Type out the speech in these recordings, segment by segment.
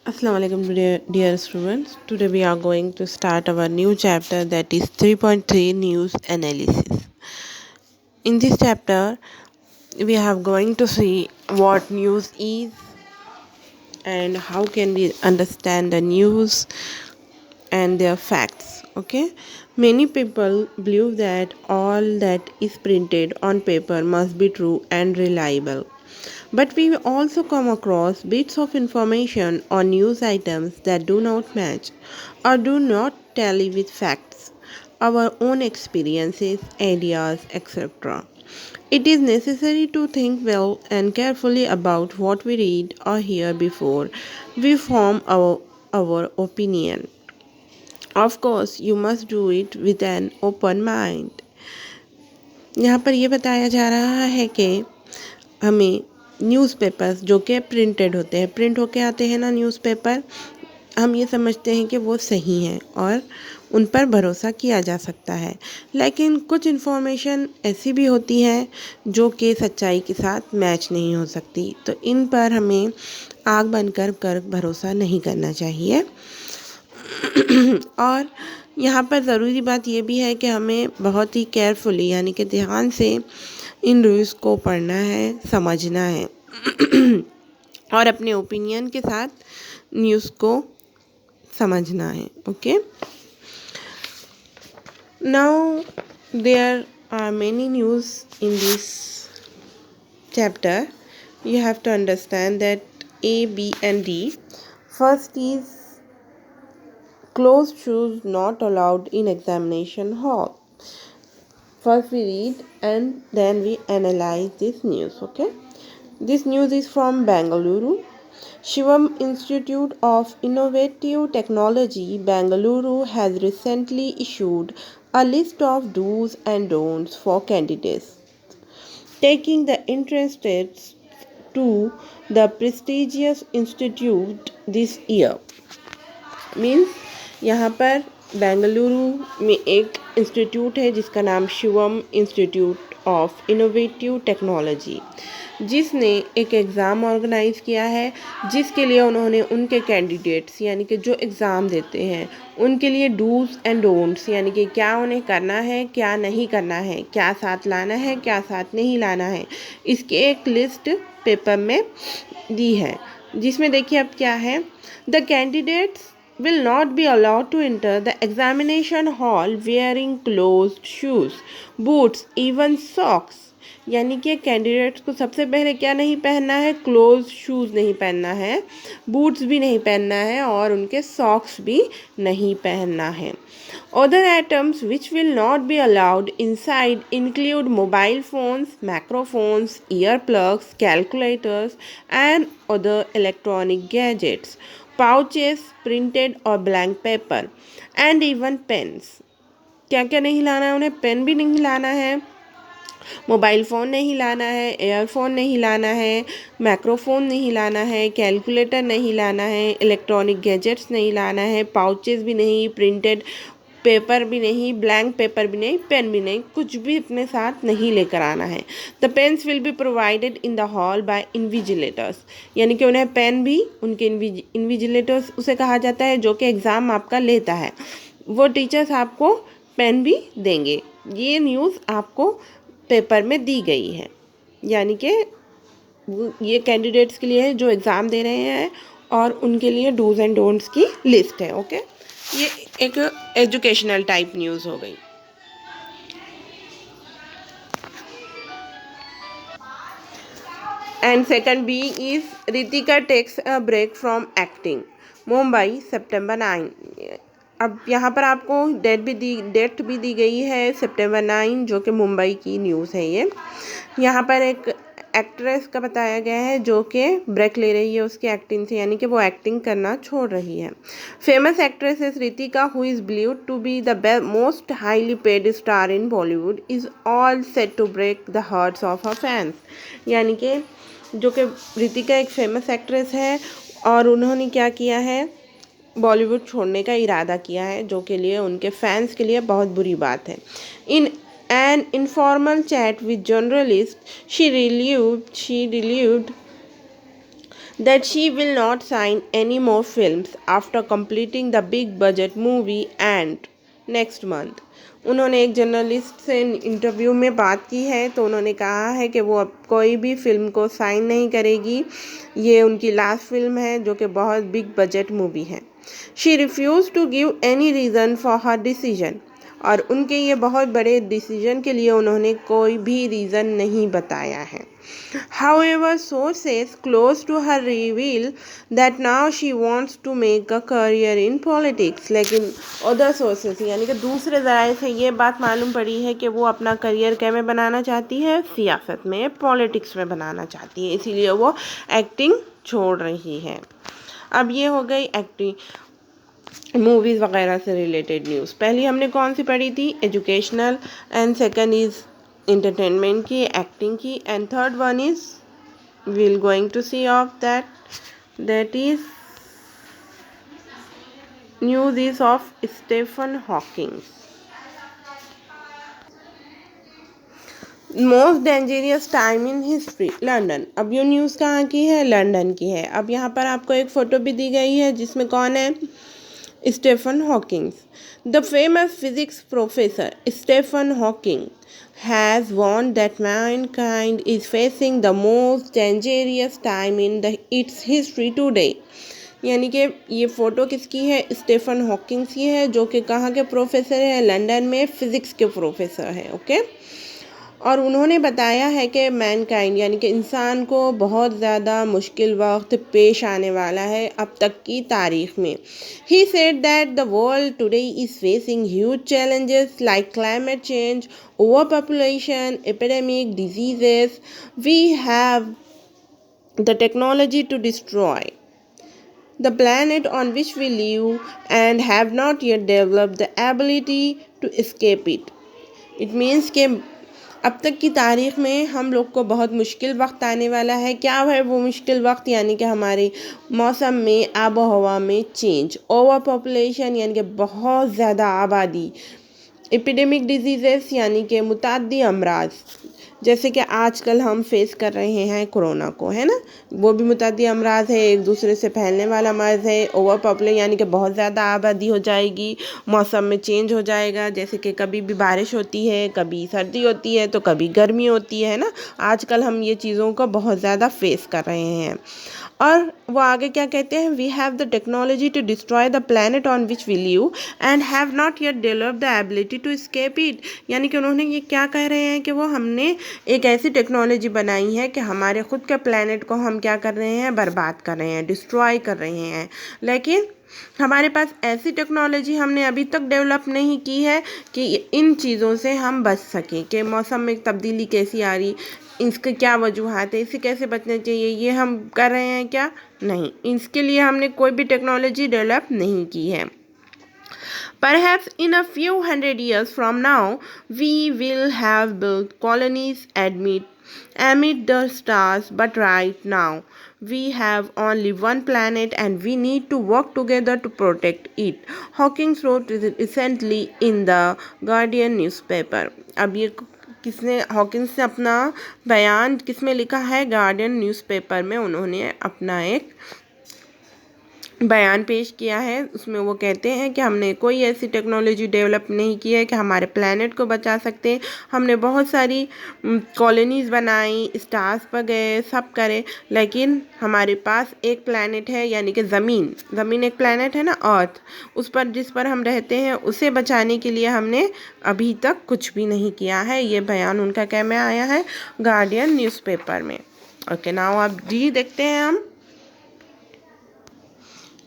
Assalamu alaikum dear students. Today we are going to start our new chapter, that is 3.3 news analysis. In this chapter we are going to see what news is and how can we understand the news and their facts. Okay, many people believe that all that is printed on paper must be true and reliable. But we also come across bits of information or news items that do not match or do not tally with facts, our own experiences, ideas, etc. It is necessary to think well and carefully about what we read or hear before we form our opinion. Of course, you must do it with an open mind. यहाँ पर ये बताया जा रहा है कि हमें newspapers जो कि प्रिंटेड होते हैं, प्रिंट होके आते हैं ना न्यूज़पेपर, हम ये समझते हैं कि वो सही हैं और उन पर भरोसा किया जा सकता है। लेकिन कुछ इन्फॉर्मेशन ऐसी भी होती है जो कि सच्चाई के साथ मैच नहीं हो सकती, तो इन पर हमें आग बंद कर भरोसा नहीं करना चाहिए। और यहाँ पर ज़रूरी बात ये भी है कि हमें बहुत ही केयरफुली यानी कि ध्यान से इन रूल्स को पढ़ना है, समझना है और अपने ओपिनियन के साथ न्यूज़ को समझना है। Okay, now there are many news in this chapter. You have to understand that A, B and D. First is closed shoes not allowed in examination hall. First we read and then we analyze this news. Okay, this news is from Bengaluru. Shivam Institute of Innovative Technology, Bengaluru, has recently issued a list of do's and don'ts for candidates taking the entrance tests to the prestigious institute this year. Means यहाँ पर बेंगलुरु में एक institute है जिसका नाम Shivam institute of innovative technology, जिसने एक exam organise किया है जिसके लिए उन्होंने उनके कैंडिडेट्स यानी कि जो एग्ज़ाम देते हैं उनके लिए डूज एंड डोंट्स यानी कि क्या उन्हें करना है, क्या नहीं करना है, क्या साथ लाना है, क्या साथ नहीं लाना है, इसकी एक लिस्ट पेपर में दी है। जिसमें देखिए अब क्या है, the candidates will not be allowed to enter the examination hall wearing closed shoes, boots, even socks. यानी कि कैंडिडेट्स को सबसे पहले क्या नहीं पहनना है, क्लोज शूज़ नहीं पहनना है, बूट्स भी नहीं पहनना है और उनके सॉक्स भी नहीं पहनना है। Other items which will not be allowed inside include mobile phones, microphones, earplugs, calculators, and other electronic gadgets, pouches, printed or blank paper, and even pens. क्या क्या नहीं लाना है उन्हें, पेन भी नहीं लाना है, मोबाइल फ़ोन नहीं लाना है, एयरफोन नहीं लाना है, माइक्रोफोन नहीं लाना है, कैलकुलेटर नहीं लाना है, इलेक्ट्रॉनिक गैजेट्स नहीं लाना है, पाउचेस भी नहीं, प्रिंटेड पेपर भी नहीं, ब्लैंक पेपर भी नहीं, पेन भी नहीं, कुछ भी अपने साथ नहीं लेकर आना है। The pens will be provided in the hall by invigilators, यानी कि उन्हें पेन भी उनके इन्विजिलेटर्स उसे कहा जाता है जो कि एग्ज़ाम आपका लेता है, वो टीचर्स आपको पेन भी देंगे। ये न्यूज़ आपको पेपर में दी गई है, यानी कि ये कैंडिडेट्स के लिए है जो एग्ज़ाम दे रहे हैं और उनके लिए डूज एंड डोंट्स की लिस्ट है। ओके, ये एक एजुकेशनल टाइप न्यूज़ हो गई। And second B is Ritika takes a break from acting, Mumbai September 9। अब यहाँ पर आपको डेट भी दी गई है September 9, जो कि मुंबई की न्यूज़ है। ये यहाँ पर एक एक्ट्रेस का बताया गया है जो कि ब्रेक ले रही है उसकी एक्टिंग से, यानी कि वो एक्टिंग करना छोड़ रही है। Famous actress is Ritika who is believed to be the most highly paid star in Bollywood is all set to break the hearts of her fans, यानी कि जो कि रितिका एक फेमस एक्ट्रेस है और उन्होंने क्या किया है, बॉलीवुड छोड़ने का इरादा किया है, जो के लिए उनके फैंस के लिए बहुत बुरी बात है। In an informal chat with journalist she relieved that she will not sign any more films after completing the big budget movie and next month. उन्होंने एक जर्नलिस्ट से इंटरव्यू में बात की है तो उन्होंने कहा है कि वो अब कोई भी फिल्म को साइन नहीं करेगी। ये उनकी लास्ट फिल्म है जो कि बहुत बिग बजट मूवी है। She refuses to give any reason for her decision, और उनके ये बहुत बड़े डिसीजन के लिए उन्होंने कोई भी रीज़न नहीं बताया है। However, sources close to her reveal that now she wants to make a career in politics. लेकिन other sources यानी कि दूसरे ज़राए से ये बात मालूम पड़ी है कि वो अपना करियर क्या में बनाना चाहती है, सियासत में, पॉलिटिक्स में बनाना चाहती है, इसीलिए वो एक्टिंग छोड़ रही है। अब ये हो गई एक्टिंग मूवीज़ वगैरह से रिलेटेड न्यूज़। पहली हमने कौन सी पढ़ी थी, educational, and second is entertainment की, एक्टिंग की, and third one is we'll going to see of that is news is of Stephen Hawking. Most dangerous time in history, London. अब ये न्यूज़ कहाँ की है, लंदन की है। अब यहाँ पर आपको एक फ़ोटो भी दी गई है जिसमें कौन है, Stephen Hawking. The famous physics professor Stephen Hawking has warned that mankind is facing the most dangerous time in its history today. यानी कि ये फ़ोटो किसकी है, स्टीफन हॉकिंग की है, जो कि कहाँ के प्रोफेसर है, लंदन में फिज़िक्स के प्रोफेसर है। ओके, और उन्होंने बताया है कि मैनकाइंड यानी कि इंसान को बहुत ज़्यादा मुश्किल वक्त पेश आने वाला है अब तक की तारीख़ में। He said that the world today is facing huge challenges like climate change, overpopulation, epidemic diseases. We have the technology to destroy the planet on which we live and have not yet developed the ability to escape it. It means कि अब तक की तारीख़ में हम लोग को बहुत मुश्किल वक्त आने वाला है। क्या है वो मुश्किल वक्त, यानी कि हमारे मौसम में, आबो हवा में चेंज, ओवर पॉपुलेशन यानी कि बहुत ज़्यादा आबादी, एपिडेमिक डिजीज़ेस यानी कि मुताद्दी अमराज, जैसे कि आजकल हम फेस कर रहे हैं कोरोना को, है ना, वो भी मुताद्दी अमराज है, एक दूसरे से फैलने वाला मर्ज़ है। ओवर पॉपुलेशन यानी कि बहुत ज़्यादा आबादी हो जाएगी, मौसम में चेंज हो जाएगा, जैसे कि कभी भी बारिश होती है, कभी सर्दी होती है, तो कभी गर्मी होती है ना। आजकल हम ये चीज़ों को बहुत ज़्यादा फेस कर रहे हैं। और वो आगे क्या कहते हैं, we have the technology to destroy the planet on which we live and have not yet develop the ability to escape it. यानी कि उन्होंने ये क्या कह रहे हैं कि वो हमने एक ऐसी टेक्नोलॉजी बनाई है कि हमारे खुद के प्लैनेट को हम क्या कर रहे हैं, बर्बाद कर रहे हैं, डिस्ट्रॉय कर रहे हैं, लेकिन हमारे पास ऐसी टेक्नोलॉजी हमने अभी तक डेवलप नहीं की है कि इन चीज़ों से हम बच सकें, कि मौसम में तब्दीली कैसी आ रही, इसके क्या वजूहात है, इससे कैसे बचना चाहिए, ये हम कर रहे हैं क्या, नहीं, इसके लिए हमने कोई भी टेक्नोलॉजी डेवलप नहीं की है। Perhaps in a few hundred years from now, we will have built colonies amid the stars, but right now, we have only one planet and we need to work together to protect it. Hawking wrote recently in the Guardian newspaper. अब ये किसने, Hawkins ने अपना बयान किस में लिखा है, गार्डियन न्यूज़पेपर में उन्होंने अपना एक बयान पेश किया है। उसमें वो कहते हैं कि हमने कोई ऐसी टेक्नोलॉजी डेवलप नहीं की है कि हमारे प्लैनेट को बचा सकते हैं। हमने बहुत सारी कॉलोनीज़ बनाई, स्टार्स पर गए, सब करे, लेकिन हमारे पास एक प्लैनेट है, यानी कि ज़मीन एक प्लैनेट है ना, अर्थ, उस पर जिस पर हम रहते हैं, उसे बचाने के लिए हमने अभी तक कुछ भी नहीं किया है। ये बयान उनका क्या में आया है, गार्डियन न्यूज़पेपर में। ओके, नाउ अब डी देखते हैं हम।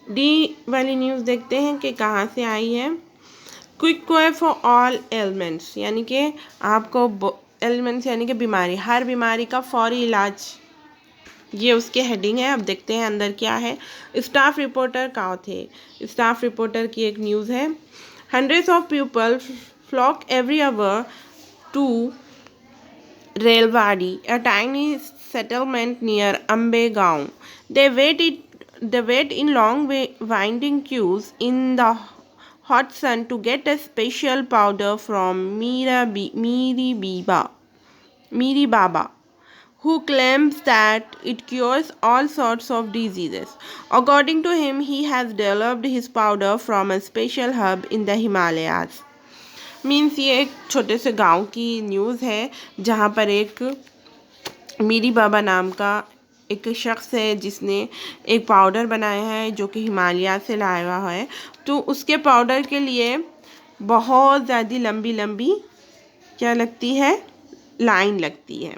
डी वाली न्यूज़ देखते हैं कि कहाँ से आई है। Quick cure for all elements, यानी कि आपको एलिमेंट्स यानी कि बीमारी, हर बीमारी का फौरी इलाज, ये उसके हेडिंग है। अब देखते हैं अंदर क्या है। स्टाफ रिपोर्टर कहाँ थे, स्टाफ रिपोर्टर की एक न्यूज़ है। Hundreds of people flock every hour to Relwadi, a tiny settlement near Ambegaon. They wait in long winding queues in the hot sun to get a special powder from Miri Baba. who claims that it cures all sorts of diseases. According to him, he has developed his powder from a special herb in the Himalayas. Means ये एक छोटे से गांव की news है जहाँ पर एक मीरी बाबा नाम का एक शख्स है जिसने एक पाउडर बनाया है जो कि हिमालय से लाया हुआ है। तो उसके पाउडर के लिए बहुत ज़्यादा लंबी लंबी क्या लगती है, लाइन लगती है।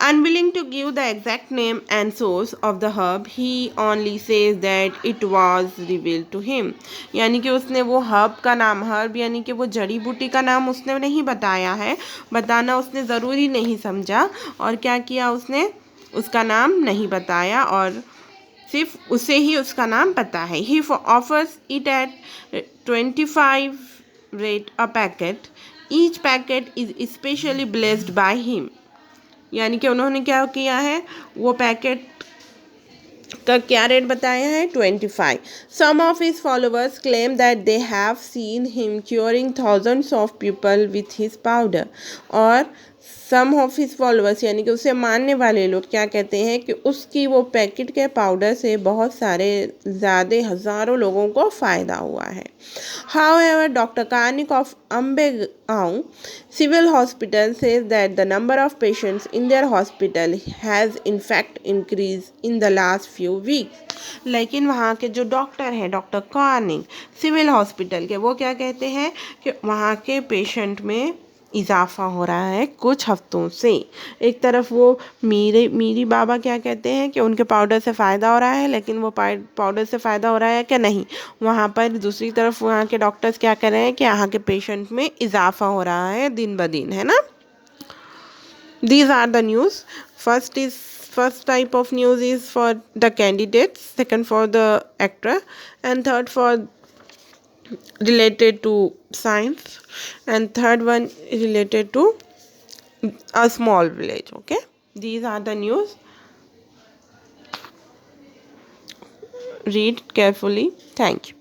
Unwilling to give the exact name and source of the herb, he only says that it was revealed to him. यानी कि उसने वो हर्ब का नाम, हर्ब यानी कि वो जड़ी बूटी का नाम उसने नहीं बताया है, बताना उसने ज़रूरी नहीं समझा और क्या किया उसने, उसका नाम नहीं बताया और सिर्फ उसे ही उसका नाम पता है। He offers it at 25 rate a packet. Each packet is especially blessed by him. यानी कि उन्होंने क्या किया है, वो पैकेट का क्या रेट बताया है, 25। Some of his followers claim that they have seen him curing thousands of people with his powder. और सम ऑफ हिज फॉलोअर्स यानी कि उसे मानने वाले लोग क्या कहते हैं कि उसकी वो पैकेट के पाउडर से बहुत सारे ज़्यादा हज़ारों लोगों को फ़ायदा हुआ है। However, Dr. Karnik of Ambegaon Civil Hospital says that the number of patients in their hospital has in fact increased in the last few weeks. लेकिन वहाँ के जो डॉक्टर हैं, डॉक्टर कार्निक सिविल हॉस्पिटल के, वो क्या कहते हैं कि वहाँ के पेशेंट में इजाफा हो रहा है कुछ हफ्तों से। एक तरफ वो मीरी बाबा क्या कहते हैं कि उनके पाउडर से फ़ायदा हो रहा है, लेकिन वो पाउडर से फ़ायदा हो रहा है कि नहीं, वहाँ पर दूसरी तरफ वहाँ के डॉक्टर्स क्या कर रहे हैं कि यहाँ के पेशेंट में इजाफा हो रहा है दिन ब दिन, है ना। These are the news. First type of news is for the candidates, second for the actor, and third for related to science, and third one related to a small village. Okay, these are the news. Read carefully. Thank you.